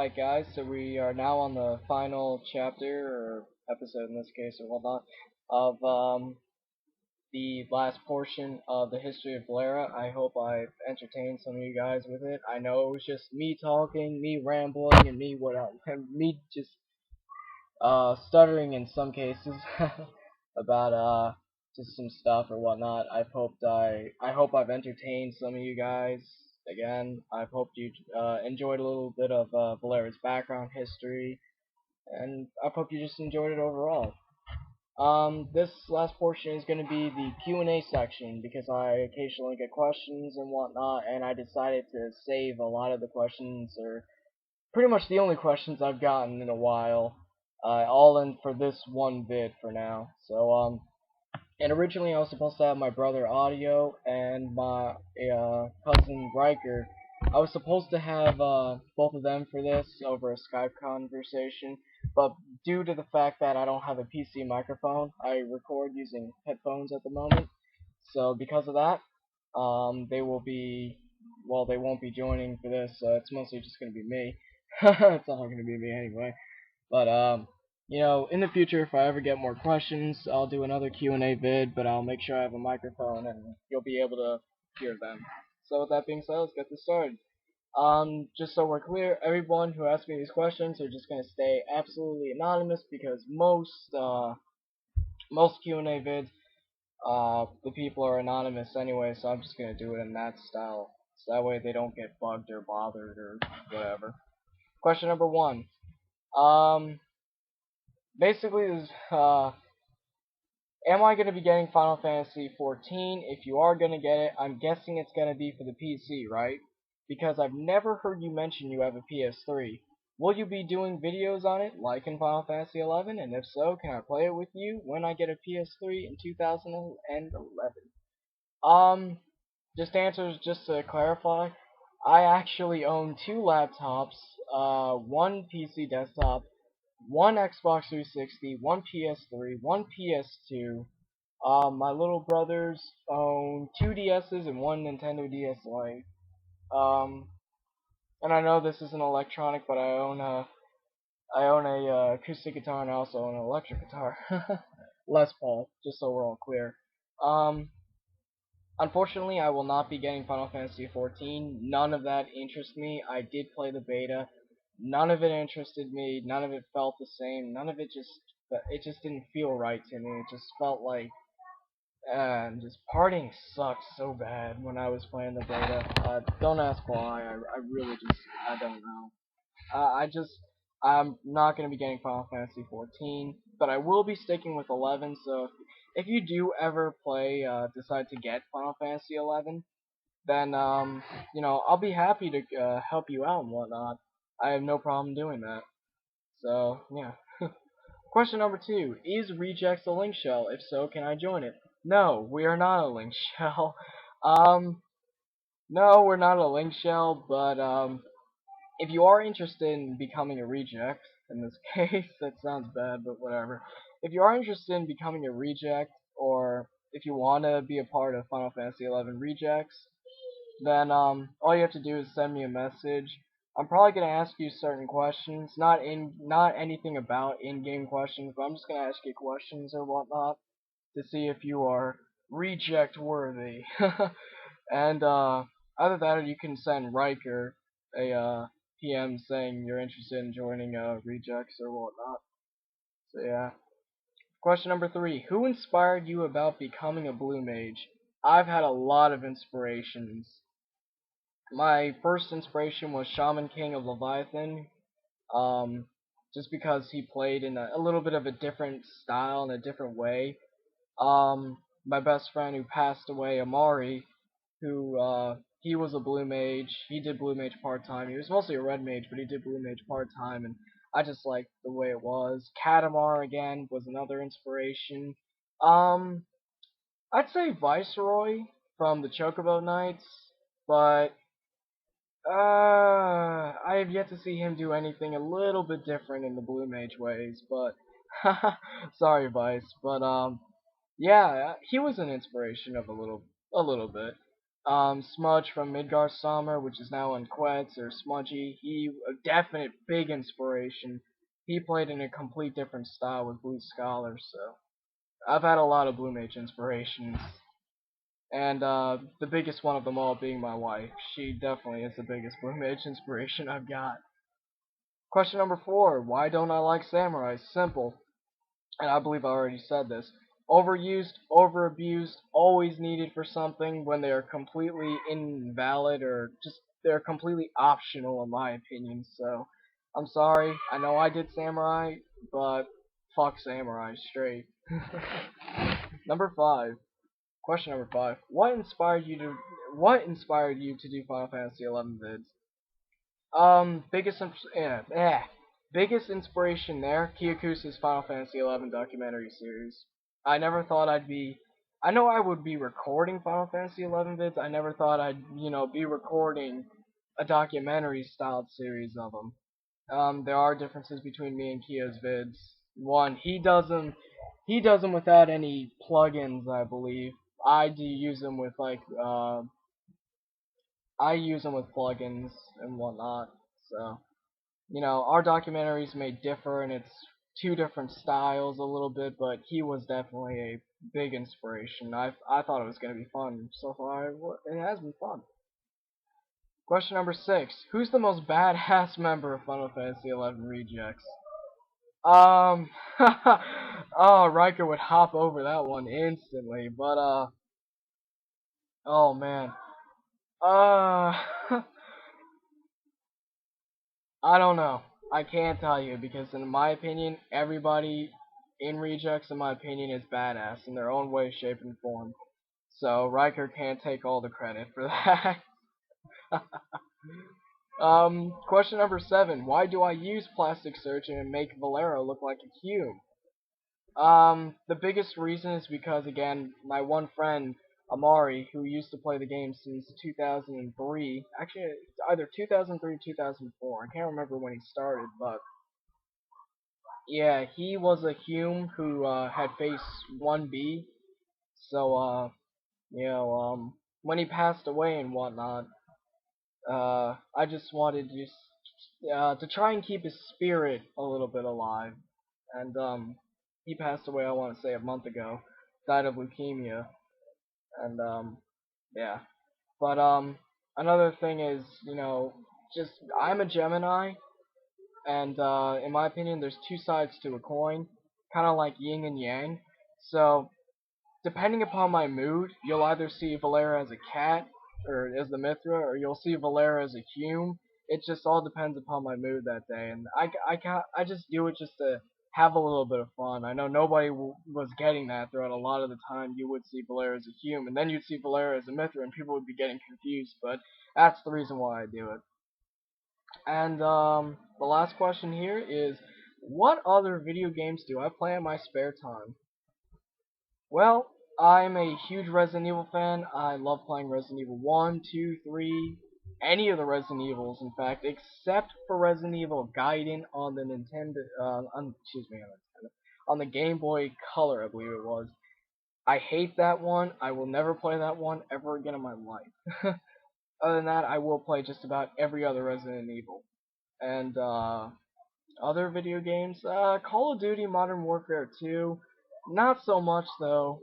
Alright guys, so we are now on the final chapter, or episode in this case, or whatnot, of the last portion of the History of Vlera. I hope I've entertained some of you guys with it. I know it was just me talking, me rambling, and me just stuttering in some cases about just some stuff or whatnot. I hope I've entertained some of you guys. Again, I've hoped you enjoyed a little bit of Valera's background history, and I hope you just enjoyed it overall. This last portion is going to be the Q&A section because I occasionally get questions and whatnot, and I decided to save a lot of the questions, or pretty much the only questions I've gotten in a while, all in for this one vid for now. So, and originally I was supposed to have my brother Audio and my cousin Riker. I was supposed to have both of them for this over a Skype conversation, but due to the fact that I don't have a PC microphone, I record using headphones at the moment. So because of that, they won't be joining for this. It's mostly just going to be me. It's all going to be me anyway. But in the future, if I ever get more questions, I'll do another Q&A vid, but I'll make sure I have a microphone and you'll be able to hear them. So with that being said, let's get this started. Just so we're clear, everyone who asks me these questions are just gonna stay absolutely anonymous because most Q&A vids, the people are anonymous anyway, so I'm just gonna do it in that style. So that way they don't get bugged or bothered or whatever. Question number 1. Basically, am I going to be getting Final Fantasy 14? If you are going to get it, I'm guessing it's going to be for the PC, right? Because I've never heard you mention you have a PS3. Will you be doing videos on it, like in Final Fantasy 11? And if so, can I play it with you when I get a PS3 in 2011? Just to clarify, I actually own 2 laptops, one PC desktop, one Xbox 360, one PS3, one PS2. My little brothers own 2 DSs and one Nintendo DS Lite. And I know this isn't electronic, but I own a acoustic guitar and I also own an electric guitar. Les Paul, just so we're all clear. Unfortunately, I will not be getting Final Fantasy 14. None of that interests me. I did play the beta. None of it interested me. None of it felt the same. None of it just didn't feel right to me. It just felt like, just partying sucked so bad when I was playing the beta. Don't ask why. I really I don't know. I'm not going to be getting Final Fantasy 14, but I will be sticking with 11, so if you do ever decide to get Final Fantasy 11, then, I'll be happy to help you out and whatnot. I have no problem doing that. So, yeah. Question number 2. Is Rejects a link shell? If so, can I join it? No, we are not a link shell. No, we're not a link shell, but, if you are interested in becoming a reject, in this case, that sounds bad, but whatever. If you are interested in becoming a reject, or if you want to be a part of Final Fantasy 11 Rejects, then all you have to do is send me a message. I'm probably gonna ask you certain questions, not anything about in-game questions, but I'm just gonna ask you questions or whatnot to see if you are reject worthy. And either that, or you can send Riker a PM saying you're interested in joining rejects or whatnot. So yeah. Question number 3. Who inspired you about becoming a blue mage? I've had a lot of inspirations. My first inspiration was Shaman King of Leviathan, just because he played in a little bit of a different style and a different way. My best friend who passed away, Amari, he was a blue mage. He did blue mage part-time. He was mostly a red mage, but he did blue mage part-time, and I just liked the way it was. Katamar, again, was another inspiration. I'd say Viceroy from the Chocobo Knights, but I have yet to see him do anything a little bit different in the blue mage ways, but sorry, Vice, but yeah, he was an inspiration of a little bit. Smudge from Midgar Summer, which is now on Quets, or Smudgy, he a definite big inspiration. He played in a complete different style with Blue Scholar, so I've had a lot of Blue Mage inspirations, and the biggest one of them all being my wife. She definitely is the biggest Blue Mage inspiration I've got. Question number 4: Why don't I like samurais? Simple, and I believe I already said this. Overused, overabused, always needed for something when they are completely invalid or just they're completely optional in my opinion. So I'm sorry. I know I did samurai, but fuck samurai straight. Number 5. Question number 5. What inspired you to do Final Fantasy 11 vids? Biggest inspiration there, Kyoku's Final Fantasy 11 documentary series. I never thought I'd be, I know I would be recording Final Fantasy 11 vids. I never thought I'd, be recording a documentary styled series of them. There are differences between me and Kyo's vids. One, he does them without any plugins, I believe. I do use them with I use them with plugins and whatnot. So, our documentaries may differ and it's two different styles a little bit, but he was definitely a big inspiration. I thought it was going to be fun. So far, it has been fun. Question number 6. Who's the most badass member of Final Fantasy 11 Rejects? Um, oh, Riker would hop over that one instantly, but, oh man. Uh, I don't know. I can't tell you because in my opinion, everybody in Rejects, in my opinion, is badass in their own way, shape, and form. So Riker can't take all the credit for that. Question number 7. Why do I use plastic surgeon and make Vlera look like a cube? The biggest reason is because, again, my one friend, Amari, who used to play the game since 2003, actually, it's either 2003 or 2004, I can't remember when he started, but yeah, he was a Hume who, had face 1B, so, when he passed away and whatnot, I just wanted to try and keep his spirit a little bit alive, and, he passed away, I want to say, a month ago, died of leukemia, and, yeah. But, another thing is, just, I'm a Gemini, and, in my opinion, there's two sides to a coin, kind of like yin and yang, so, depending upon my mood, you'll either see Vlera as a cat, or as the Mithra, or you'll see Vlera as a Hume. It just all depends upon my mood that day, and I just do it just to have a little bit of fun. I know nobody was getting that throughout a lot of the time. You would see Vlera as a Hume, and then you'd see Vlera as a Mithra, and people would be getting confused, but that's the reason why I do it. And, the last question here is, what other video games do I play in my spare time? Well, I'm a huge Resident Evil fan. I love playing Resident Evil 1, 2, 3, any of the Resident Evils, in fact, except for Resident Evil Gaiden on the Nintendo, excuse me, on the Game Boy Color, I believe it was. I hate that one. I will never play that one ever again in my life. Other than that, I will play just about every other Resident Evil. And, other video games, Call of Duty Modern Warfare 2, not so much though.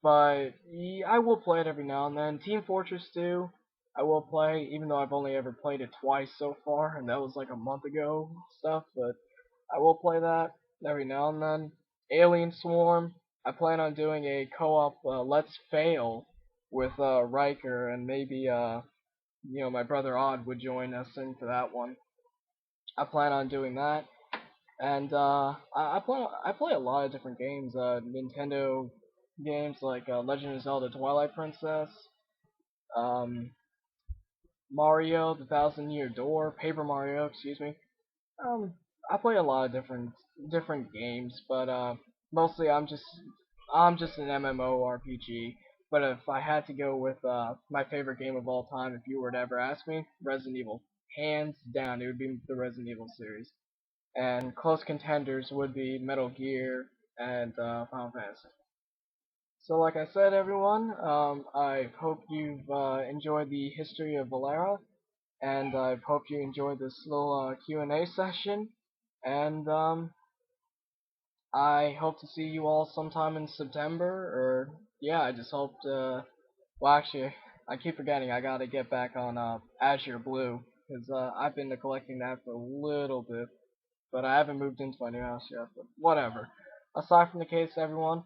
But yeah, I will play it every now and then. Team Fortress 2, I will play, even though I've only ever played it twice so far, and that was like a month ago stuff, but I will play that every now and then. Alien Swarm, I plan on doing a co-op Let's Fail with Riker, and maybe my brother Odd would join us in for that one. I plan on doing that. And I play a lot of different games, Nintendo games like Legend of Zelda: Twilight Princess, um, Mario: The Thousand Year Door, Paper Mario, excuse me. Um, I play a lot of different games, but mostly I'm just an MMORPG. But if I had to go with my favorite game of all time, if you were to ever ask me, Resident Evil, hands down, it would be the Resident Evil series. And close contenders would be Metal Gear and Final Fantasy. So like I said, everyone, I hope you've enjoyed the history of Valera, and I hope you enjoyed this little Q&A session, and I hope to see you all sometime in September, or yeah, I just hope to, well actually, I keep forgetting I gotta get back on Azure Blue, because I've been collecting that for a little bit, but I haven't moved into my new house yet, but whatever. Aside from the case, everyone,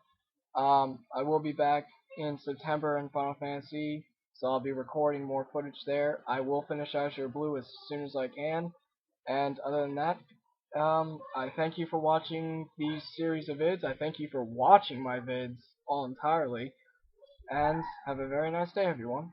I will be back in September in Final Fantasy, so I'll be recording more footage there. I will finish Azure Blue as soon as I can, and other than that, I thank you for watching these series of vids. I thank you for watching my vids all entirely, and have a very nice day, everyone.